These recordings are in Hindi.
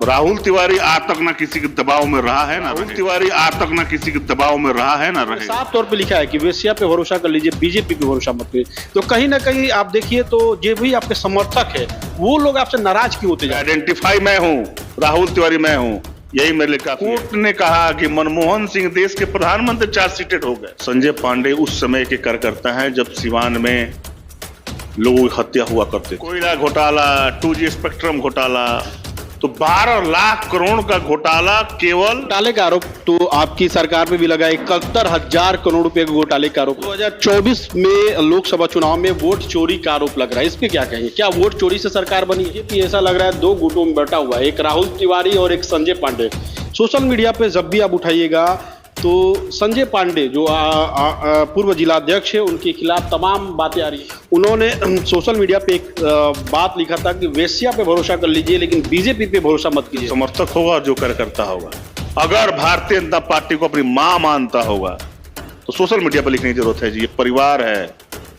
राहुल तिवारी आज तक ना किसी के दबाव में रहा है ना राहुल तिवारी आज तक ना किसी के दबाव में रहा है ना रहे। साफ तौर पे लिखा है कि वेश्या पे भरोसा कर लीजिए, बीजेपी पे भरोसा मत करिए। तो कहीं ना कहीं आप देखिए तो जो भी आपके समर्थक है वो लोग आपसे नाराज क्यों होते जा रहे हैं? आइडेंटिफाई मैं हूँ, राहुल तिवारी मैं हूँ, यही मेरे लिए काफी। कोर्ट ने कहा कि मनमोहन सिंह देश के प्रधानमंत्री चार्जशीटेड हो गए। संजय पांडे उस समय के कार्यकर्ता हैं जब सिवान में लोगों की हत्या हुआ करते थे। कोयला घोटाला, 2G स्पेक्ट्रम घोटाला, तो 12 लाख करोड़ का घोटाला केवल घोटाले का आरोप तो आपकी सरकार पे भी लगा। 71,000 करोड़ रुपए के घोटाले का आरोप 2024 में लोकसभा चुनाव में वोट चोरी का आरोप लग रहा है। इस पे क्या कहेंगे? क्या वोट चोरी से सरकार बनी है? कि ऐसा लग रहा है दो गुटों में बटा हुआ है, एक राहुल तिवारी और एक संजय पांडे। सोशल मीडिया पे जब भी आप उठाइएगा तो संजय पांडे जो पूर्व जिलाध्यक्ष है उनके खिलाफ तमाम बातें आ रही है। उन्होंने सोशल मीडिया पे एक बात लिखा था कि वेश्या पे भरोसा कर लीजिए लेकिन बीजेपी पे भरोसा मत कीजिए। समर्थक होगा जो कार्यकर्ता होगा, अगर भारतीय जनता पार्टी को अपनी मां मानता होगा तो सोशल मीडिया पर लिखने की जरूरत है जी। ये परिवार है,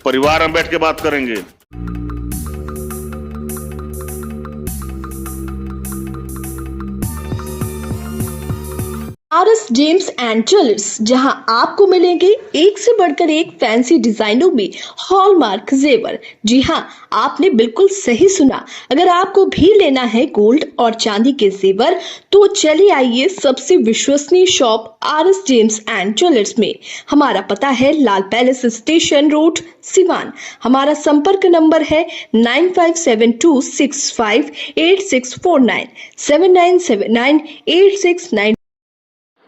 परिवार में बैठ के बात करेंगे। आरएस जेम्स एंड ज्वेलर्स, जहां आपको मिलेंगे एक से बढ़कर एक फैंसी डिजाइनों में हॉलमार्क जेवर। जी हां, आपने बिल्कुल सही सुना। अगर आपको भी लेना है गोल्ड और चांदी के जेवर तो चलिए आइए सबसे विश्वसनीय shop RS James and jewellers में। हमारा पता है लाल पैलेस स्टेशन रोड, सिवान। हमारा संपर्क नंबर है 9572658649 79798696।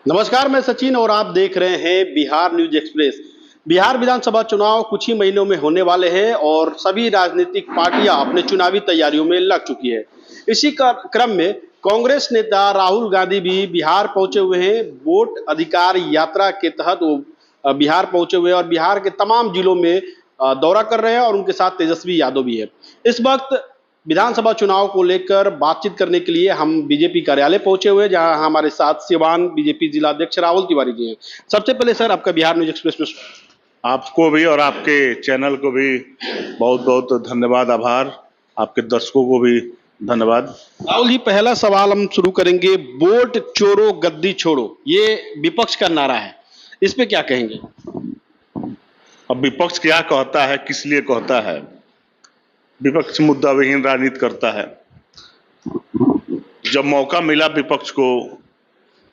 नमस्कार, मैं सचिन और आप देख रहे हैं बिहार न्यूज एक्सप्रेस। बिहार विधानसभा चुनाव कुछ ही महीनों में होने वाले हैं और सभी राजनीतिक पार्टियां अपने चुनावी तैयारियों में लग चुकी है। इसी क्रम में कांग्रेस नेता राहुल गांधी भी बिहार पहुंचे हुए हैं। वोट अधिकार यात्रा के तहत वो बिहार पहुंचे हुए हैं और बिहार के तमाम जिलों में दौरा कर रहे हैं और उनके साथ तेजस्वी यादव भी है। इस वक्त विधानसभा चुनाव को लेकर बातचीत करने के लिए हम बीजेपी कार्यालय पहुंचे हुए हैं, जहां हमारे साथ सिवान बीजेपी जिलाध्यक्ष राहुल तिवारी जी हैं। सबसे पहले सर आपका बिहार न्यूज एक्सप्रेस में आपको भी और आपके चैनल को भी बहुत बहुत धन्यवाद, आभार। आपके दर्शकों को भी धन्यवाद। राहुल जी, पहला सवाल हम शुरू करेंगे। वोट चोरो गद्दी छोड़ो, ये विपक्ष का नारा है, इस पे क्या कहेंगे? अब विपक्ष क्या कहता है, किस लिए कहता है? विपक्ष मुद्दा विहीन राजनीति करता है। जब मौका मिला विपक्ष को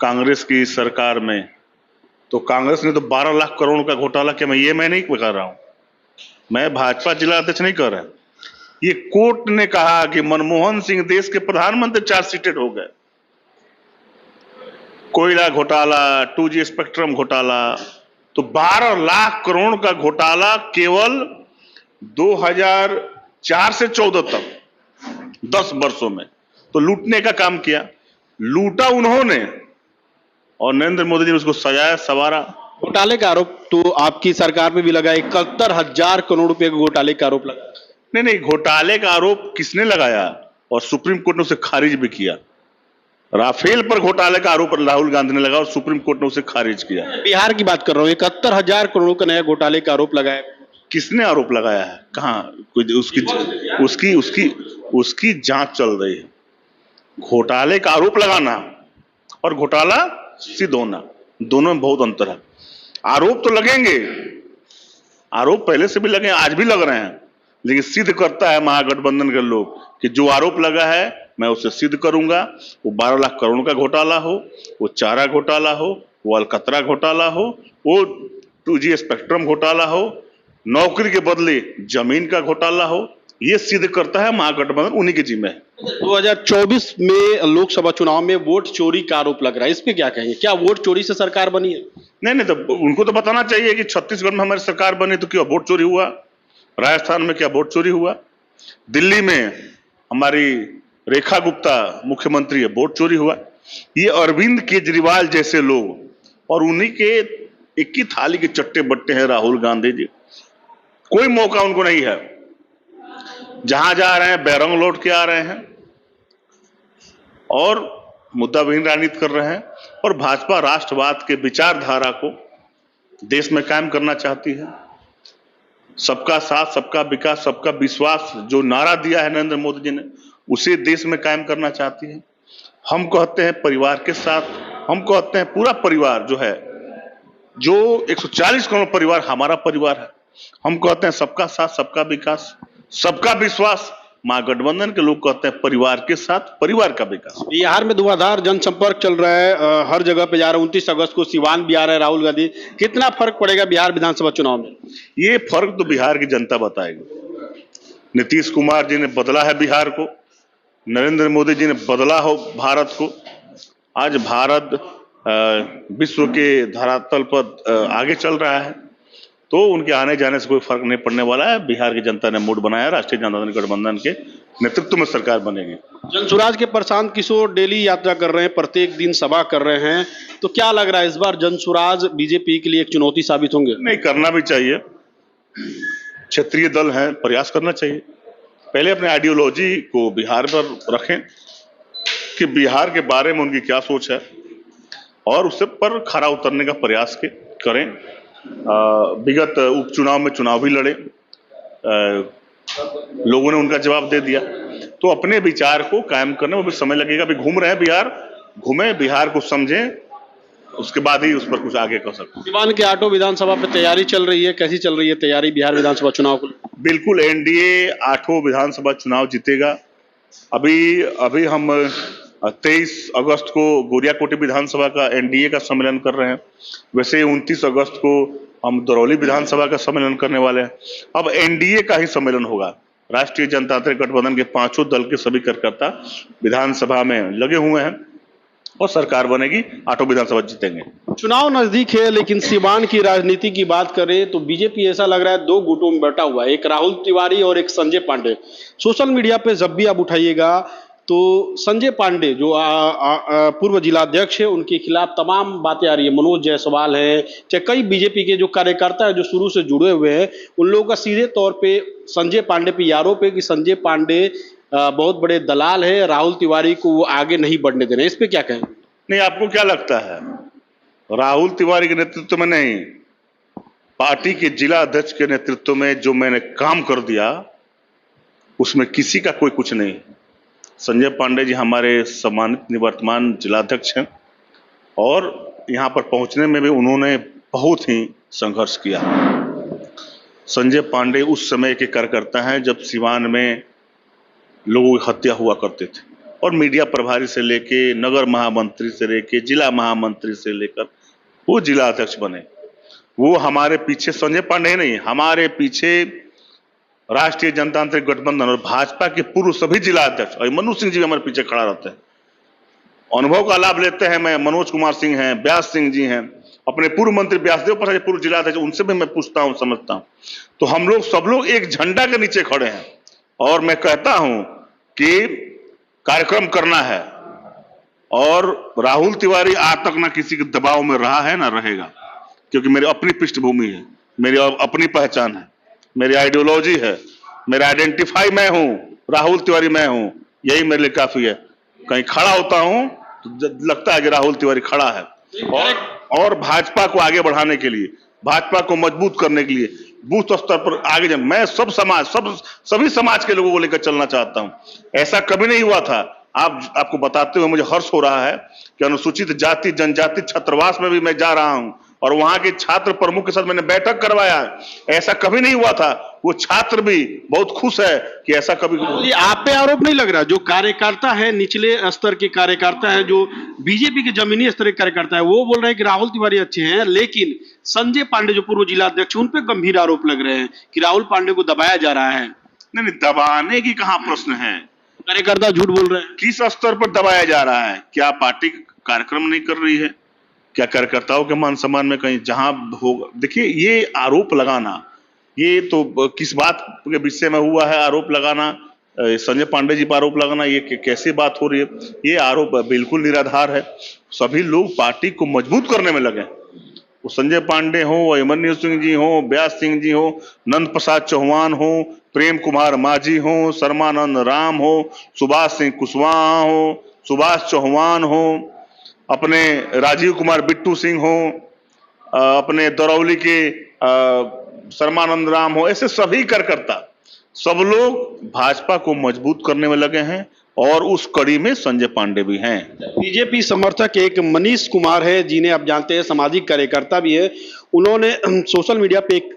कांग्रेस की सरकार में, तो कांग्रेस ने तो 12 लाख करोड़ का घोटाला किया। मैं नहीं कह रहा हूं, मैं भाजपा जिला अध्यक्ष नहीं कह रहा। ये कोर्ट ने कहा कि मनमोहन सिंह देश के प्रधानमंत्री चार्जशीटेड हो गए। कोयला घोटाला, 2G स्पेक्ट्रम घोटाला, तो 12 लाख करोड़ का घोटाला केवल 2004 से 14 तक 10 वर्षों में तो लूटने का काम किया। लूटा उन्होंने और नरेंद्र मोदी जी ने उसको सजाया सवारा। घोटाले का आरोप तो आपकी सरकार पे भी लगा। 71,000 करोड़ रुपए के घोटाले का आरोप लगा। नहीं, घोटाले का आरोप किसने लगाया और सुप्रीम कोर्ट ने उसे खारिज भी किया। राफेल पर घोटाले का आरोप राहुल गांधी ने लगाया और सुप्रीम कोर्ट ने उसे खारिज किया। बिहार की बात कर रहा हूँ, 71,000 करोड़ का नया घोटाले का आरोप लगाया। किसने आरोप लगाया है? कहां? उसकी जांच चल रही है। घोटाले का आरोप लगाना और घोटाला सिद्ध होना, दोनों में बहुत अंतर है। आरोप तो लगेंगे, आरोप पहले से भी लगे, आज भी लग रहे हैं, लेकिन सिद्ध करता है महागठबंधन के लोग कि जो आरोप लगा है मैं उसे सिद्ध करूंगा। वो 12 लाख करोड़ का घोटाला हो, वो चारा घोटाला हो, वो अलकतरा घोटाला हो, वो 2G स्पेक्ट्रम घोटाला हो, नौकरी के बदले जमीन का घोटाला हो, ये सिद्ध करता है महागठबंधन, उन्हीं के जिम्मे है। 2024 में लोकसभा चुनाव में वोट चोरी का आरोप लग रहा है, इस पे क्या कहेंगे? क्या वोट चोरी से सरकार बनी है? नहीं, तो उनको तो बताना चाहिए कि छत्तीसगढ़ में हमारी सरकार बनी तो क्या वोट चोरी हुआ? राजस्थान में क्या वोट चोरी हुआ? दिल्ली में हमारी रेखा गुप्ता मुख्यमंत्री है, वोट चोरी हुआ? ये अरविंद केजरीवाल जैसे लोग और उन्हीं के एक ही थाली के चट्टे बट्टे हैं राहुल गांधी जी। कोई मौका उनको नहीं है। जहां जा रहे हैं बैरंग लौट के आ रहे हैं और मुद्दा विहीन राजनीति कर रहे हैं। और भाजपा राष्ट्रवाद के विचारधारा को देश में कायम करना चाहती है। सबका साथ, सबका विकास, सबका विश्वास जो नारा दिया है नरेंद्र मोदी जी ने, उसे देश में कायम करना चाहती है। हम कहते हैं परिवार के साथ, हम कहते हैं पूरा परिवार जो है, जो 140 करोड़ परिवार हमारा परिवार है। हम कहते हैं सबका साथ, सबका विकास, सबका विश्वास। महागठबंधन के लोग कहते हैं परिवार के साथ, परिवार का विकास। बिहार में धुआंधार जनसंपर्क चल रहा है, हर जगह पे जा रहा है। 29 अगस्त को सिवान भी आ रहा है राहुल गांधी। कितना फर्क पड़ेगा बिहार विधानसभा चुनाव में? ये फर्क तो बिहार की जनता बताएगी। नीतीश कुमार जी ने बदला है बिहार को, नरेंद्र मोदी जी ने बदला हो भारत को। आज भारत विश्व के धरातल पर आगे चल रहा है, तो उनके आने जाने से कोई फर्क नहीं पड़ने वाला है। बिहार की जनता ने मूड बनाया, राष्ट्रीय जनता दल गठबंधन के नेतृत्व में सरकार बनेगी। जनसुराज के प्रशांत किशोर डेली यात्रा कर रहे हैं, प्रत्येक दिन सभा कर रहे हैं, तो क्या लग रहा है इस बार जनसुराज बीजेपी के लिए एक चुनौती साबित होंगे? नहीं, करना भी चाहिए। क्षेत्रीय दल है, प्रयास करना चाहिए। पहले अपने आइडियोलॉजी को बिहार पर रखें कि बिहार के बारे में उनकी क्या सोच है, और उससे पर खरा उतरने का प्रयास करें। विगत उपचुनाव में चुनाव भी लड़े, लोगों ने उनका जवाब दे दिया, तो अपने विचार को कायम करने में भी समय लगेगा। अभी घूम रहे हैं बिहार, घूमे बिहार को समझें, उसके बाद ही उस पर कुछ आगे कर सकते हैं। सिवान के आटो विधानसभा पे तैयारी चल रही है, कैसी चल रही है तैयारी बिहार विधानसभा चुनाव को? बिल्कुल, एनडीए 8 विधानसभा चुनाव जीतेगा। अभी हम 23 अगस्त को गोरियाकोटी विधानसभा का एनडीए का सम्मेलन कर रहे हैं। वैसे 29 अगस्त को हम दरौली विधानसभा का सम्मेलन करने वाले हैं। अब एनडीए का ही सम्मेलन होगा। राष्ट्रीय जनतांत्रिक गठबंधन के 5 दल के सभी कार्यकर्ता विधानसभा में लगे हुए हैं और सरकार बनेगी, 8 विधानसभा जीतेंगे। चुनाव नजदीक है, लेकिन सिवान की राजनीति की बात करें तो बीजेपी ऐसा लग रहा है 2 गुटों में बटा हुआ है, एक राहुल तिवारी और एक संजय पांडे। सोशल मीडिया पे जब भी आप उठाइएगा तो संजय पांडे जो पूर्व जिलाध्यक्ष है, उनके खिलाफ तमाम बातें आ रही है। मनोज जायसवाल है, चाहे कई बीजेपी के जो कार्यकर्ता है जो शुरू से जुड़े हुए हैं, उन लोगों का सीधे तौर पे संजय पांडे पे आरोप है कि संजय पांडे बहुत बड़े दलाल है, राहुल तिवारी को वो आगे नहीं बढ़ने दे रहे हैं। इस पे क्या कहें? नहीं, आपको क्या लगता है राहुल तिवारी के नेतृत्व में नहीं, पार्टी के जिला अध्यक्ष के नेतृत्व में जो मैंने काम कर दिया उसमें किसी का कोई कुछ नहीं। संजय पांडे जी हमारे सम्मानित निवर्तमान जिलाध्यक्ष हैं, और यहाँ पर पहुंचने में भी उन्होंने बहुत ही संघर्ष किया। संजय पांडे उस समय के कार्यकर्ता हैं जब सिवान में लोगों की हत्या हुआ करते थे, और मीडिया प्रभारी से लेके नगर महामंत्री से लेके जिला महामंत्री से लेकर वो जिला अध्यक्ष बने। वो हमारे पीछे संजय पांडे नहीं, हमारे पीछे राष्ट्रीय जनतांत्रिक गठबंधन और भाजपा के पूर्व सभी जिला अध्यक्ष और मनु सिंह जी हमारे पीछे खड़ा रहते हैं। अनुभव का लाभ लेते हैं। मैं मनोज कुमार सिंह हैं, व्यास सिंह जी हैं, अपने पूर्व मंत्री व्यासदेव प्रसाद पूर्व जिला अध्यक्ष, उनसे भी मैं पूछता हूं, समझता हूं। तो हम लोग सब लोग एक झंडा के नीचे खड़े हैं, और मैं कहता हूं कि कार्यक्रम करना है। और राहुल तिवारी आज तक ना किसी के दबाव में रहा है ना रहेगा, क्योंकि मेरी अपनी पृष्ठभूमि है, मेरी अपनी पहचान है, मेरी आइडियोलॉजी है, मेरा आइडेंटिफाई मैं हूं, राहुल तिवारी मैं हूं, यही मेरे लिए काफी है। कहीं खड़ा होता हूं तो लगता है कि राहुल तिवारी खड़ा है, और भाजपा को आगे बढ़ाने के लिए, भाजपा को मजबूत करने के लिए, बूथ स्तर पर आगे जब मैं सभी समाज के लोगों को लेकर चलना चाहता हूं। ऐसा कभी नहीं हुआ था। आपको बताते हुए मुझे हर्ष हो रहा है कि अनुसूचित जाति जनजाति छात्रावास में भी मैं जा रहा हूं, और वहां के छात्र प्रमुख के साथ मैंने बैठक करवाया। ऐसा कभी नहीं हुआ था। वो छात्र भी बहुत खुश है कि ऐसा कभी। आप पे आरोप नहीं लग रहा? जो कार्यकर्ता है, निचले स्तर के कार्यकर्ता है, जो बीजेपी के जमीनी स्तर के कार्यकर्ता है, वो बोल रहे हैं कि राहुल तिवारी अच्छे हैं, लेकिन संजय पांडे जो पूर्व जिला अध्यक्ष, उन पे गंभीर आरोप लग रहे हैं कि राहुल पांडे को दबाया जा रहा है। नहीं, दबाने की कहां प्रश्न है। कार्यकर्ता झूठ बोल रहे हैं। किस स्तर पर दबाया जा रहा है? क्या पार्टी कार्यक्रम नहीं कर रही है? क्या कार्यकर्ताओं के मान सम्मान में कहीं जहां होगा? देखिए, ये आरोप लगाना, ये तो किस बात के विषय में हुआ है आरोप लगाना? संजय पांडे जी पर आरोप लगाना, ये कैसी बात हो रही है? ये आरोप बिल्कुल निराधार है। सभी लोग पार्टी को मजबूत करने में लगे। वो संजय पांडे हो, अभिमन्यु सिंह जी हो, व्यास सिंह जी हो, नंद प्रसाद चौहान हो, प्रेम कुमार माझी हो, शर्मानंद राम हो, सुभाष सिंह कुशवाहा हो, सुभाष चौहान हो, अपने राजीव कुमार बिट्टू सिंह हो, अपने दरौली के शर्मानंद राम हो, ऐसे सभी कार्यकर्ता सब लोग भाजपा को मजबूत करने में लगे हैं, और उस कड़ी में संजय पांडे भी हैं। बीजेपी समर्थक एक मनीष कुमार है, जिन्हें आप जानते हैं सामाजिक कार्यकर्ता भी है। उन्होंने सोशल मीडिया पे एक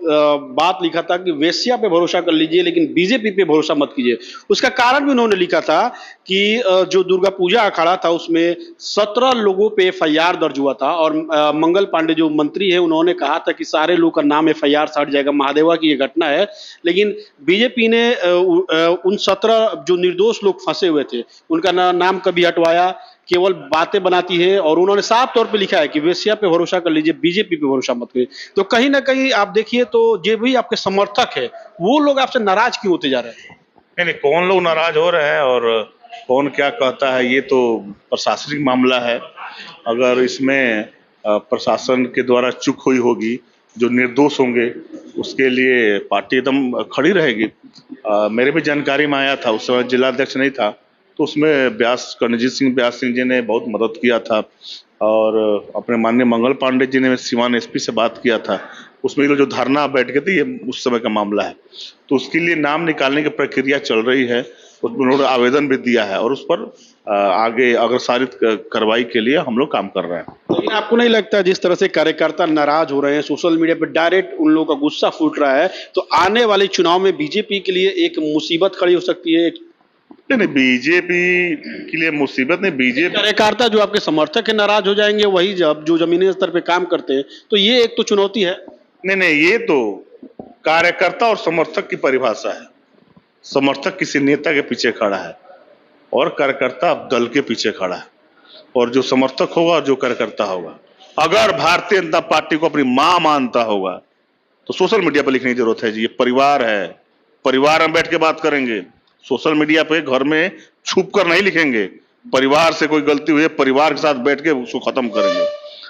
बात लिखा था कि वेश्या पे भरोसा कर लीजिए लेकिन बीजेपी पे भरोसा मत कीजिए। उसका कारण भी उन्होंने लिखा था कि जो दुर्गा पूजा अखाड़ा था उसमें 17 लोगों पे एफआईआर दर्ज हुआ था और मंगल पांडे जो मंत्री है उन्होंने कहा था कि सारे लोग का नाम एफआईआर से हट जाएगा। महादेवा की ये घटना है, लेकिन बीजेपी ने उन 17 जो निर्दोष लोग फंसे हुए थे उनका नाम कभी हटवाया, केवल बातें बनाती है। और उन्होंने साफ तौर पे लिखा है कि वेश्या पे भरोसा कर लीजिए, बीजेपी पे भरोसा मत करिए। तो कहीं ना कहीं आप देखिए तो जो भी आपके समर्थक है वो लोग आपसे नाराज क्यों होते जा रहे हैं? नहीं, कौन लोग नाराज हो रहे हैं और कौन क्या कहता है ये तो प्रशासनिक मामला है। अगर इसमें प्रशासन के द्वारा चूक हुई होगी, जो निर्दोष होंगे उसके लिए पार्टी एकदम खड़ी रहेगी। मेरे भी जानकारी में आया था, उस समय जिलाध्यक्ष नहीं था, तो उसमें करणजीत सिंह व्यास सिंह जी ने बहुत मदद किया था और अपने माननीय मंगल पांडे जी ने सीवान एसपी से बात किया था। उसमें जो धरना बैठ गए थे ये उस समय का मामला है, तो उसके लिए नाम निकालने की प्रक्रिया चल रही है। उसमें उन्होंने आवेदन भी दिया है और उस पर आगे अग्रसारित कार्रवाई के लिए हम लोग काम कर रहे हैं। लेकिन आपको नहीं लगता जिस तरह से कार्यकर्ता नाराज हो रहे हैं, सोशल मीडिया पे डायरेक्ट उन लोगों का गुस्सा फूट रहा है, तो आने वाले चुनाव में बीजेपी के लिए एक मुसीबत खड़ी हो सकती है? नहीं, बीजेपी के लिए मुसीबत नहीं, बीजेपी कार्यकर्ता जो आपके समर्थक है नाराज हो जाएंगे, वही जब जो जमीनी स्तर पे काम करते हैं, तो ये एक तो चुनौती है। नहीं, ये तो कार्यकर्ता और समर्थक की परिभाषा है। समर्थक किसी नेता के पीछे खड़ा है और कार्यकर्ता दल के पीछे खड़ा है। और जो समर्थक होगा और जो कार्यकर्ता होगा, अगर भारतीय जनता पार्टी को अपनी मां मानता होगा तो सोशल मीडिया पर लिखने की जरूरत है जी, ये परिवार है, परिवार में बैठ के बात करेंगे। सोशल मीडिया पे घर में छुप कर नहीं लिखेंगे। परिवार से कोई गलती हुई है, परिवार के साथ बैठ के उसको खत्म करेंगे।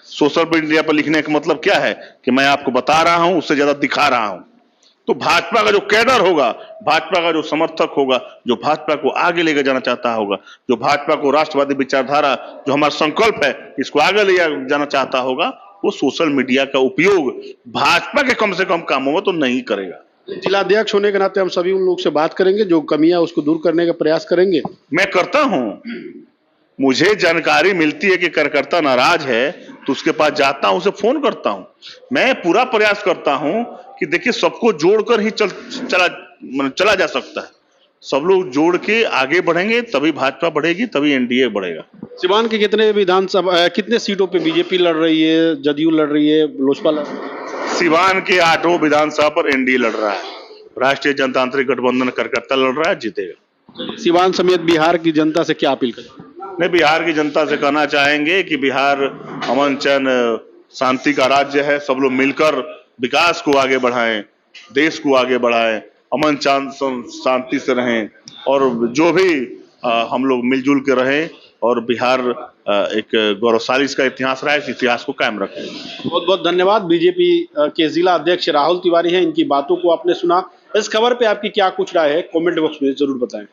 सोशल मीडिया पर लिखने का मतलब क्या है कि मैं आपको बता रहा हूं, उससे ज्यादा दिखा रहा हूं। तो भाजपा का जो कैडर होगा, भाजपा का जो समर्थक होगा, जो भाजपा को आगे लेकर जाना चाहता होगा, जो भाजपा को राष्ट्रवादी विचारधारा जो हमारा संकल्प है इसको आगे ले जाना चाहता होगा, वो सोशल मीडिया का उपयोग भाजपा के कम से कम कामों में तो नहीं करेगा। जिलाध्यक्ष होने के नाते हम सभी उन लोग से बात करेंगे, जो कमियां उसको दूर करने का प्रयास करेंगे। मैं करता हूं, मुझे जानकारी मिलती है कि कार्यकर्ता नाराज है तो उसके पास जाता हूं, उसे फोन करता हूं। मैं पूरा प्रयास करता हूं कि देखिए सबको जोड़कर ही चला जा सकता है। सब लोग जोड़ के आगे बढ़ेंगे तभी भाजपा बढ़ेगी, तभी एनडीए बढ़ेगा। सिवान के कितने सीटों पे बीजेपी लड़ रही है, जदयू लड़ रही है, लोजपा लड़ रही है? सिवान के 8 विधानसभा पर एनडीए लड़ रहा है। राष्ट्रीय जनतांत्रिक गठबंधन कार्यकर्ता लड़ रहा है, जीतेगा। सिवान समेत बिहार की जनता से क्या अपील करें? नहीं, बिहार की जनता से कहना चाहेंगे कि बिहार अमन चैन शांति का राज्य है। सब लोग मिलकर विकास को आगे बढ़ाएं, देश को आगे बढ़ाएं, अमन शांति से रहें और जो भी हम लोग मिलजुल के रहें और बिहार एक गौरवशाली इसका इतिहास रहा है, इस इतिहास को कायम रखें। बहुत बहुत धन्यवाद। बीजेपी के जिला अध्यक्ष राहुल तिवारी हैं, इनकी बातों को आपने सुना। इस खबर पे आपकी क्या कुछ राय है, कमेंट बॉक्स में जरूर बताएं।